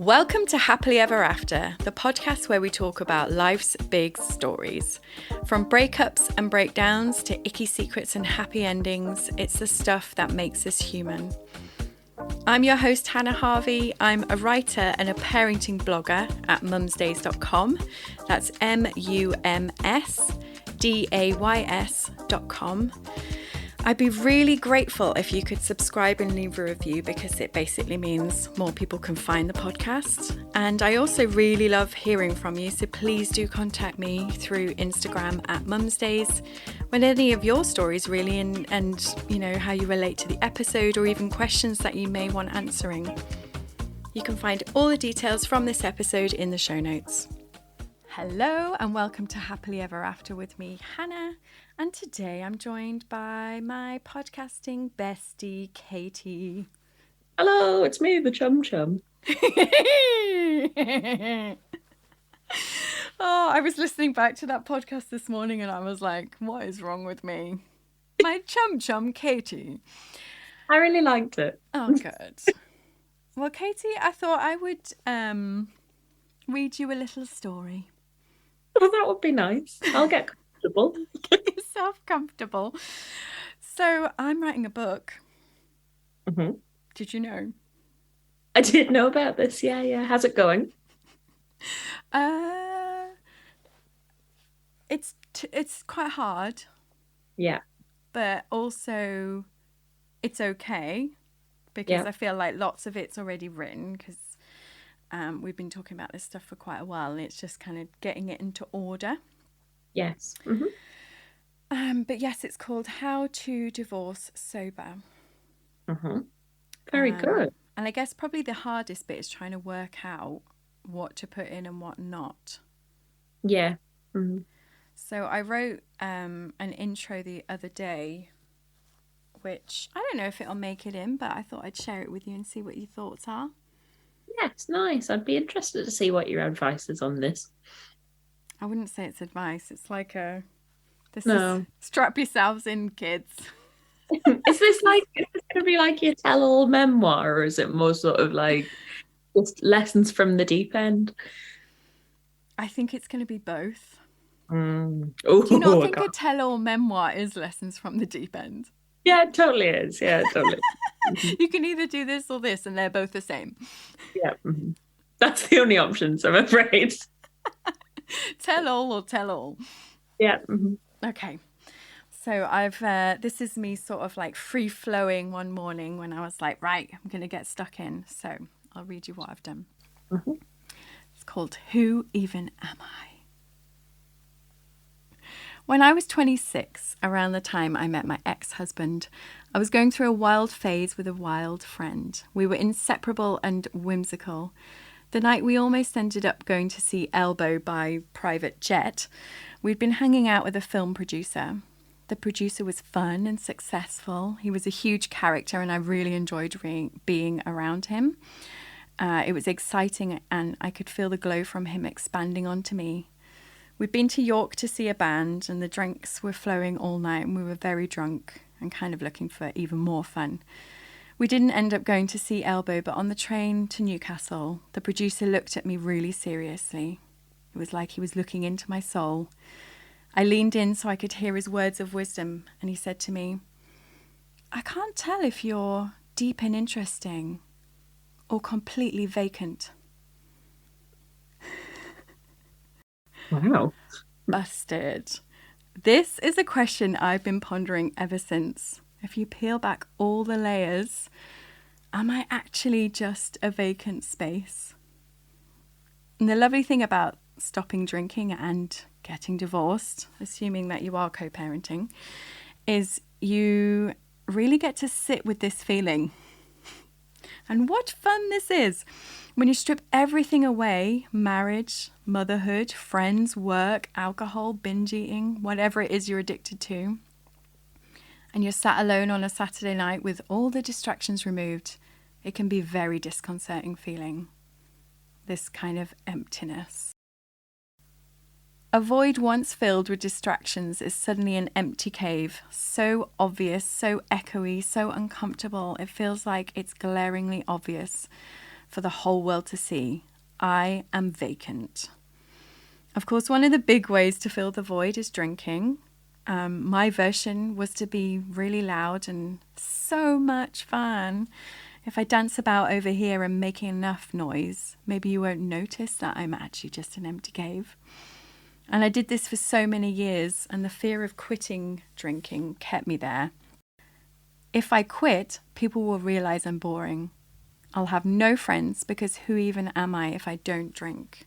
Welcome to Happily Ever After, the podcast where we talk about life's big stories. From breakups and breakdowns to icky secrets and happy endings, it's the stuff that makes us human. I'm your host, Hannah Harvey. I'm a writer and a parenting blogger at mumsdays.com. That's mumsdays.com. I'd be really grateful if you could subscribe and leave a review because it basically means more people can find the podcast. And I also really love hearing from you, so please do contact me through Instagram at mumsdays with any of your stories really and you know how you relate to the episode or even questions that you may want answering. You can find all the details from this episode in the show notes. Hello and welcome to Happily Ever After with me, Hannah. And today I'm joined by my podcasting bestie, Katie. Hello, it's me, the Chum Chum. Oh, I was listening back to that podcast this morning and I was like, what is wrong with me? My Chum Chum, Katie. I really liked it. Oh, good. Well, Katie, I thought I would read you a little story. Oh, that would be nice. I'll get comfortable. Get yourself comfortable. So I'm writing a book. Mm-hmm. Did you know? I did know about this. Yeah. How's it going? It's quite hard. Yeah. But also it's okay because I feel like lots of it's already written because we've been talking about this stuff for quite a while and it's just kind of getting it into order. Yes. Mm-hmm. But yes, it's called How to Divorce Sober. Mm-hmm. Very good. And I guess probably the hardest bit is trying to work out what to put in and what not. Yeah. Mm-hmm. So I wrote an intro the other day, which I don't know if it'll make it in, but I thought I'd share it with you and see what your thoughts are. Yes, nice. I'd be interested to see what your advice is on this. I wouldn't say it's advice. It's like is strap yourselves in, kids. Is this going to be like your tell-all memoir, or is it more sort of like just lessons from the deep end? I think it's going to be both. Oh, do you not think a tell-all memoir is lessons from the deep end? Yeah, it totally is. Yeah, totally. You can either do this or this, and they're both the same. Yeah, that's the only options, I'm afraid. Tell all or tell all. Yeah. Okay. So this is me sort of like free flowing one morning when I was like, right, I'm going to get stuck in. So I'll read you what I've done. Mm-hmm. It's called Who Even Am I? When I was 26, around the time I met my ex-husband, I was going through a wild phase with a wild friend. We were inseparable and whimsical. The night we almost ended up going to see Elbow by private jet, we'd been hanging out with a film producer. The producer was fun and successful. He was a huge character and I really enjoyed being around him. It was exciting and I could feel the glow from him expanding onto me. We'd been to York to see a band and the drinks were flowing all night and we were very drunk and kind of looking for even more fun. We didn't end up going to see Elbow, but on the train to Newcastle, the producer looked at me really seriously. It was like he was looking into my soul. I leaned in so I could hear his words of wisdom, and he said to me, I can't tell if you're deep and interesting or completely vacant. Wow. Busted. This is a question I've been pondering ever since. If you peel back all the layers, am I actually just a vacant space? And the lovely thing about stopping drinking and getting divorced, assuming that you are co-parenting, is you really get to sit with this feeling. And what fun this is when you strip everything away: marriage, motherhood, friends, work, alcohol, binge eating, whatever it is you're addicted to. And you're sat alone on a Saturday night with all the distractions removed. It can be a very disconcerting feeling. This kind of emptiness. A void once filled with distractions is suddenly an empty cave, so obvious, so echoey, so uncomfortable. It feels like it's glaringly obvious. for the whole world to see. I am vacant. Of course, one of the big ways to fill the void is drinking. My version was to be really loud and so much fun. If I dance about over here and making enough noise, maybe you won't notice that I'm actually just an empty cave. And I did this for so many years, and the fear of quitting drinking kept me there. If I quit, people will realize I'm boring. I'll have no friends because who even am I if I don't drink?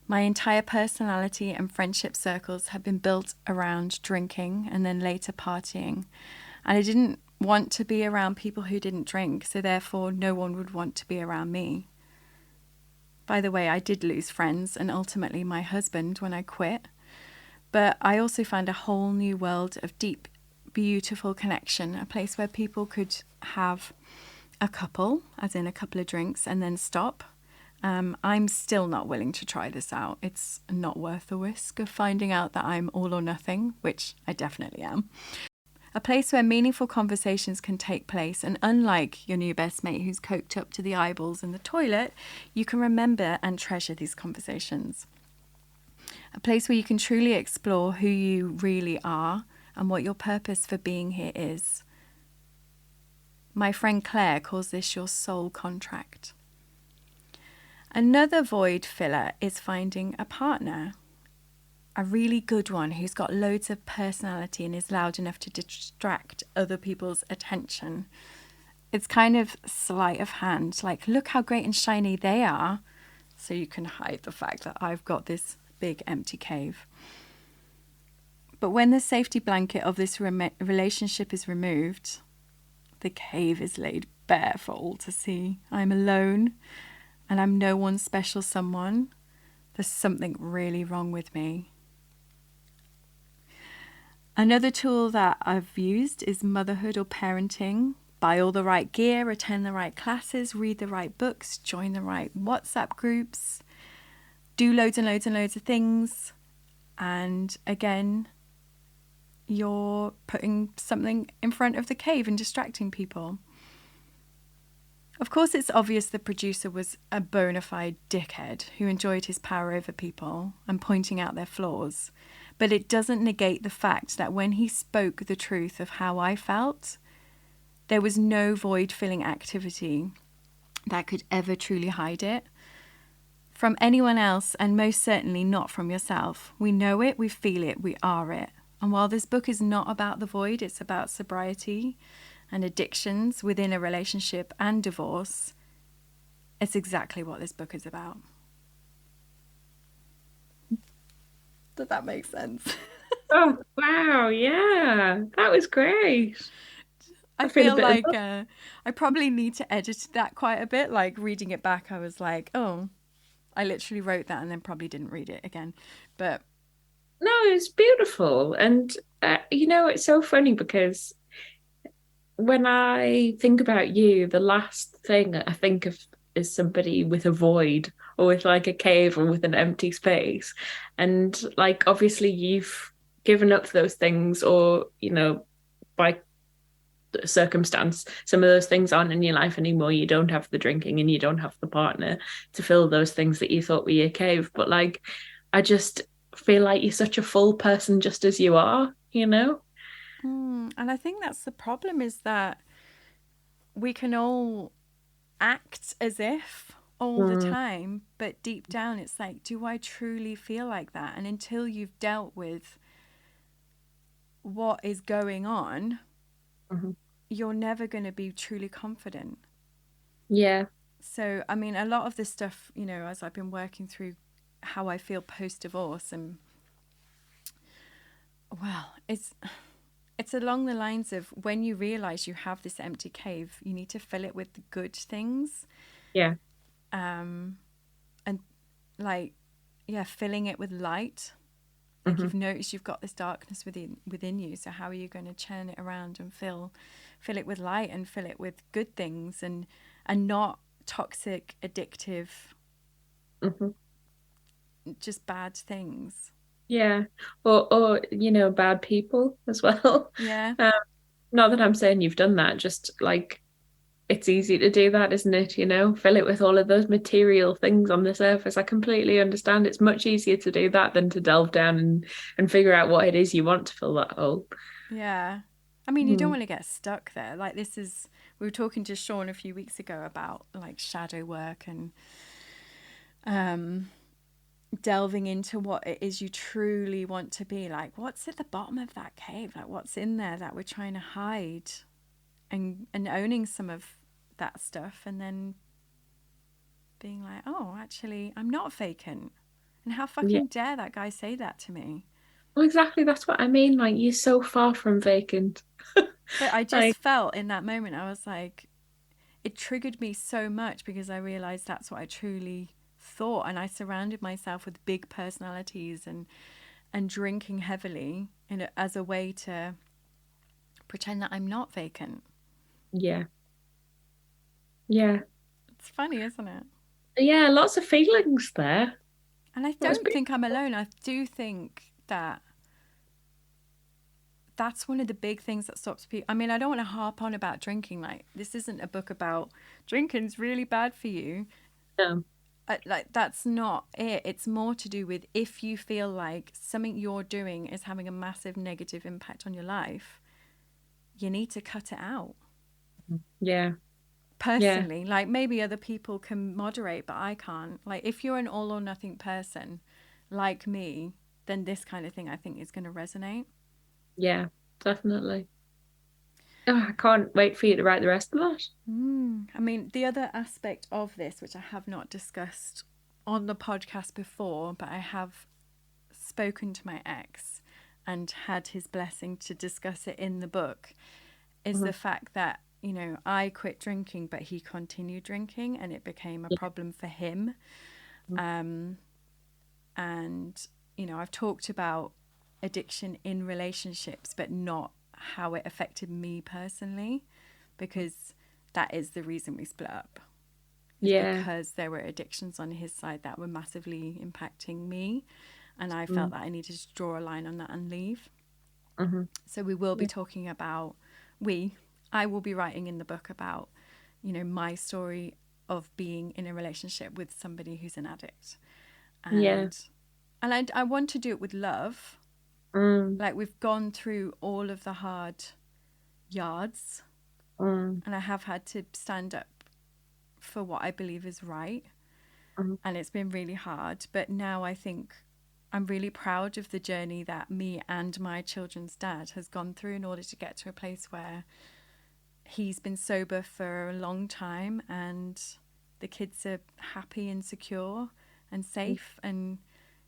My entire personality and friendship circles have been built around drinking and then later partying. And I didn't want to be around people who didn't drink, so therefore no one would want to be around me. By the way, I did lose friends and ultimately my husband when I quit. But I also found a whole new world of deep, beautiful connection, a place where people could have a couple, as in a couple of drinks, and then stop. I'm still not willing to try this out. It's not worth the risk of finding out that I'm all or nothing, which I definitely am. A place where meaningful conversations can take place, and unlike your new best mate who's coked up to the eyeballs in the toilet, you can remember and treasure these conversations. A place where you can truly explore who you really are and what your purpose for being here is. My friend Claire calls this your soul contract. Another void filler is finding a partner. A really good one who's got loads of personality and is loud enough to distract other people's attention. It's kind of sleight of hand, like, look how great and shiny they are, so you can hide the fact that I've got this big empty cave. But when the safety blanket of this relationship is removed, the cave is laid bare for all to see. I'm alone, and I'm no one special someone. There's something really wrong with me. Another tool that I've used is motherhood or parenting. Buy all the right gear, attend the right classes, read the right books, join the right WhatsApp groups, do loads and loads and loads of things. And again, you're putting something in front of the cave and distracting people. Of course, it's obvious the producer was a bona fide dickhead who enjoyed his power over people and pointing out their flaws. But it doesn't negate the fact that when he spoke the truth of how I felt, there was no void-filling activity that could ever truly hide it from anyone else, and most certainly not from yourself. We know it, we feel it, we are it. And while this book is not about the void, it's about sobriety and addictions within a relationship and divorce, it's exactly what this book is about. Does that make sense? Oh, wow. Yeah, that was great. I feel like I probably need to edit that quite a bit. Like reading it back, I was like, oh, I literally wrote that and then probably didn't read it again. But no, it's beautiful. And, it's so funny because when I think about you, the last thing I think of is somebody with a void or with like a cave or with an empty space. And like, obviously, you've given up those things, or, by circumstance, some of those things aren't in your life anymore. You don't have the drinking and you don't have the partner to fill those things that you thought were your cave. But like, I just feel like you're such a full person just as you are, and I think that's the problem, is that we can all act as if all the time, but deep down it's like, do I truly feel like that? And until you've dealt with what is going on, you're never going to be truly confident. Yeah. So, I mean, a lot of this stuff, as I've been working through how I feel post-divorce, and well, it's along the lines of, when you realize you have this empty cave, you need to fill it with the good things. Yeah. And like, yeah, filling it with light. Like, you've noticed you've got this darkness within you. So how are you going to churn it around and fill it with light and fill it with good things, and not toxic, addictive, just bad things. Yeah. Or bad people as well. Yeah. Not that I'm saying you've done that, just like it's easy to do that, isn't it? Fill it with all of those material things on the surface. I completely understand. It's much easier to do that than to delve down and figure out what it is you want to fill that hole. Yeah. I mean, you don't Mm. want to get stuck there. Like we were talking to Sean a few weeks ago about like shadow work and um, delving into what it is you truly want to be. Like, what's at the bottom of that cave? Like, what's in there that we're trying to hide, and owning some of that stuff, and then being like, oh, actually, I'm not vacant. And how Yeah. fucking dare that guy say that to me? Well, exactly. That's what I mean. Like, you're so far from vacant. But I just Like, felt in that moment, I was like, it triggered me so much because I realized that's what I truly thought. And I surrounded myself with big personalities and drinking heavily as a way to pretend that I'm not vacant. yeah. Yeah. It's funny, isn't it? Yeah, lots of feelings there. And I That was don't think I'm alone. I do think that that's one of the big things that stops people. I mean, I don't want to harp on about drinking. Like, this isn't a book about drinking's really bad for you. Like, that's not it. It's more to do with if you feel like something you're doing is having a massive negative impact on your life, you need to cut it out. Yeah. Yeah. Personally, like maybe other people can moderate, but I can't. Like, if you're an all or nothing person like me, then this kind of thing I think is going to resonate. Yeah. Definitely. Oh, I can't wait for you to write the rest of that. I mean, the other aspect of this, which I have not discussed on the podcast before, but I have spoken to my ex and had his blessing to discuss it in the book, is the fact that, I quit drinking, but he continued drinking and it became a problem for him. And, I've talked about addiction in relationships, but not how it affected me personally, because that is the reason we split up. Yeah. Because there were addictions on his side that were massively impacting me. And I felt that I needed to draw a line on that and leave. So we will be talking about, I will be writing in the book about, my story of being in a relationship with somebody who's an addict. And I want to do it with love. Like, we've gone through all of the hard yards, and I have had to stand up for what I believe is right. And it's been really hard. But now I think I'm really proud of the journey that me and my children's dad has gone through in order to get to a place where he's been sober for a long time and the kids are happy and secure and safe. And,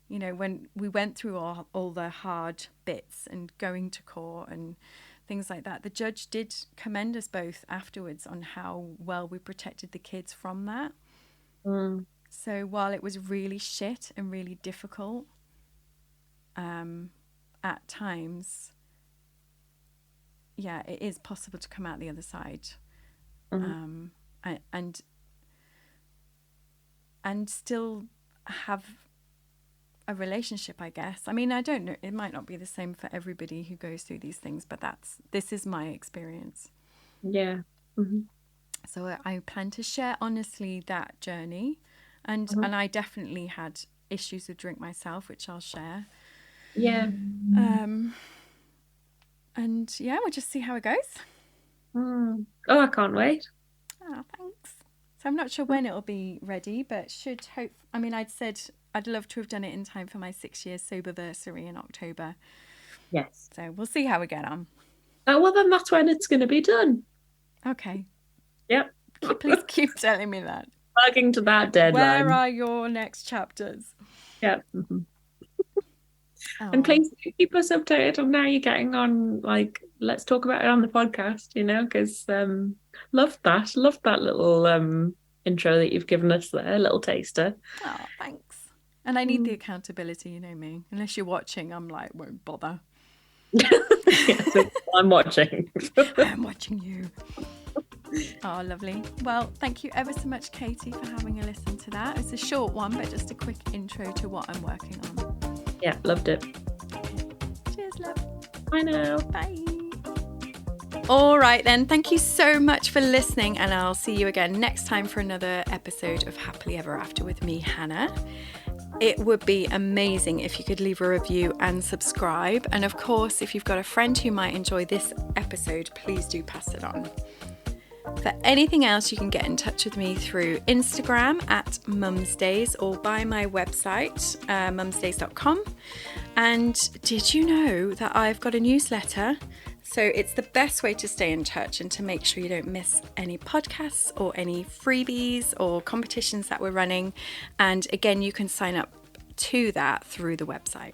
when we went through all the hard bits and going to court and things like that, the judge did commend us both afterwards on how well we protected the kids from that. So while it was really shit and really difficult at times, yeah, it is possible to come out the other side. And still have a relationship, I guess. I mean, I don't know, it might not be the same for everybody who goes through these things, but this is my experience. Yeah. So I plan to share honestly that journey, and I definitely had issues with drink myself, which I'll share. Yeah. And yeah, we'll just see how it goes. Oh, I can't wait. Oh, thanks. So I'm not sure when it'll be ready, but should hope. I mean, I'd said I'd love to have done it in time for my 6 years soberversary in October. Yes. So we'll see how we get on. Oh, well, then that's when it's going to be done. Okay. Yep. Please keep telling me that. Plugging to that deadline. Where are your next chapters? Yep. And please keep us updated on how you're getting on. Like, let's talk about it on the podcast, because love that little intro that you've given us there, a little taster. Oh, thanks. And I need the accountability, you know me. Unless you're watching, I'm like, won't bother. Yes, I'm watching. I'm watching you. Oh, lovely. Well, thank you ever so much, Katie, for having a listen to that. It's a short one, but just a quick intro to what I'm working on. Yeah, loved it. Okay. Cheers, love. Bye now. Bye. All right then, thank you so much for listening, and I'll see you again next time for another episode of Happily Ever After with me, Hannah. It would be amazing if you could leave a review and subscribe. And of course, if you've got a friend who might enjoy this episode, please do pass it on. For anything else, you can get in touch with me through Instagram at mumsdays or by my website, mumsdays.com. And did you know that I've got a newsletter? So it's the best way to stay in touch and to make sure you don't miss any podcasts or any freebies or competitions that we're running. And again, you can sign up to that through the website.